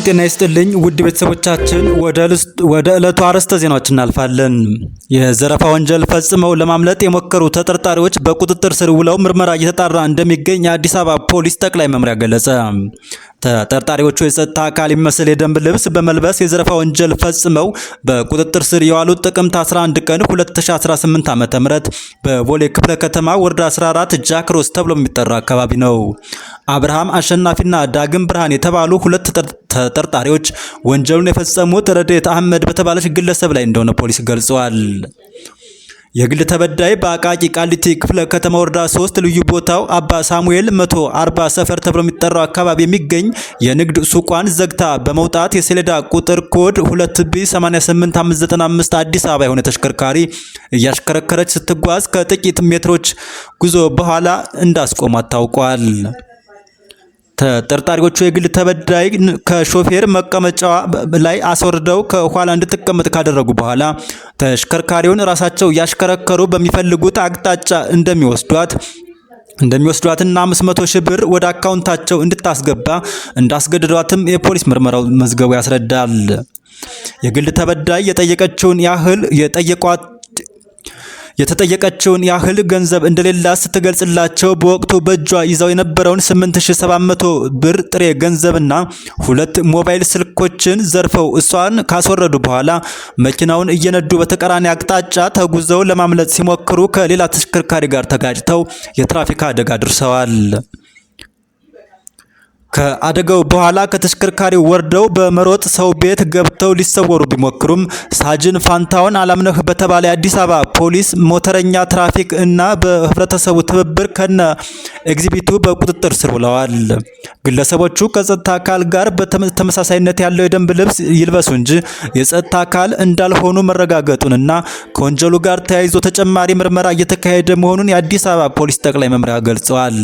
ጤና ይስጥልኝ ውድ ቤተሰቦቻችን ወደ ዕለቱ አርዕስተ ዜናዎች እናልፋለን። የዘረፋ ወንጀል ፈጽመው ለማምለጥ የሞከሩ ተጠርጣሪዎች በቁጥጥር ስር ውለው ምርመራ እየተጣራ እንደሚገኝ የአዲስ አበባ ፖሊስ ጠቅላይ መምሪያ ገለጸ። ተጠርጣሪዎቹ የጸጥታ አካል የሚመስል የደንብ ልብስ በመልበስ የዘረፋ ወንጀል ፈጽመው በቁጥጥር ስር የዋሉት ጥቅምት 11 ቀን 2018 ዓ.ም በቦሌ ክፍለ ከተማ ወረዳ 14 ጃክሮስ ተብሎ የሚጠራ አካባቢ ነው። አብርሃም አሸናፊና ዳግም ብርሃን የተባሉ ሁለት ተጠርጣሪዎች ወንጀሉን የፈጸሙት ረድኤት አህመድ በተባለች ግለሰብ ላይ እንደሆነ ፖሊስ ገልጿል። የግል ተበዳይ በአቃቂ ቃሊቲ ክፍለ ከተማ ወረዳ 3 ልዩ ቦታው አባ ሳሙኤል 140 ሰፈር ተብሎ የሚጠራው አካባቢ የሚገኝ የንግድ ሱቋን ዘግታ በመውጣት የሰሌዳ ቁጥር ኮድ 2B88595 አዲስ አበባ የሆነ ተሽከርካሪ እያሽከረከረች ስትጓዝ ከጥቂት ሜትሮች ጉዞ በኋላ እንዳስቆማት ታውቋል። ተጠርጣሪዎቹ የግል ተበዳይ ከሾፌር መቀመጫዋ ላይ አስወርደው ከኋላ እንድትቀመጥ ካደረጉ በኋላ ተሽከርካሪውን ራሳቸው ያሽከረከሩ በሚፈልጉት አቅጣጫ እንደሚወስዷትና 500 ሺህ ብር ወደ አካውንታቸው እንድታስገባ እንዳስገድዷትም የፖሊስ ምርመራው መዝገቡ ያስረዳል። የግል ተበዳይ የተጠየቀችውን ያህል ገንዘብ እንደሌላት ስትገልጽላቸው በወቅቱ በእጇ ይዛው የነበረውን 8700 ብር ጥሬ ገንዘብና 2 ሞባይል ስልኮችን ዘርፈው እሷን ካስወረዱ በኋላ መኪናውን እየነዱ በተቃራኒ አቅጣጫ ተጉዘው ለማምለጥ ሲሞክሩ ከሌላ ተሽከርካሪ ጋር ተጋጭተው የትራፊክ አደጋ አድርሰዋል። ከአደጋው በኋላ ከተሽከርካሪው ወርደው በመሮጥ ሰው ቤት ገብተው ሊሰወሩ ቢሞክሩም ሳጅን ፋንታውን አላምነህ በተባለ የአዲስ አበባ ፖሊስ ሞተረኛ ትራፊክ እና በህብረተሰቡ ትብብር ከነ ኤግዚቢቱ በቁጥጥር ስር ውለዋል። ግለሰቦቹ ከጸጥታ አካል ጋር በተመሳሳይነት ያለው የደንብ ልብስ ይልበሱ እንጂ የጸጥታ አካል እንዳልሆኑ መረጋገጡንና ከወንጀሉ ጋር ተያይዞ ተጨማሪ ምርመራ እየተካሄደ መሆኑን የአዲስ አበባ ፖሊስ ጠቅላይ መምሪያ ገልጸዋል።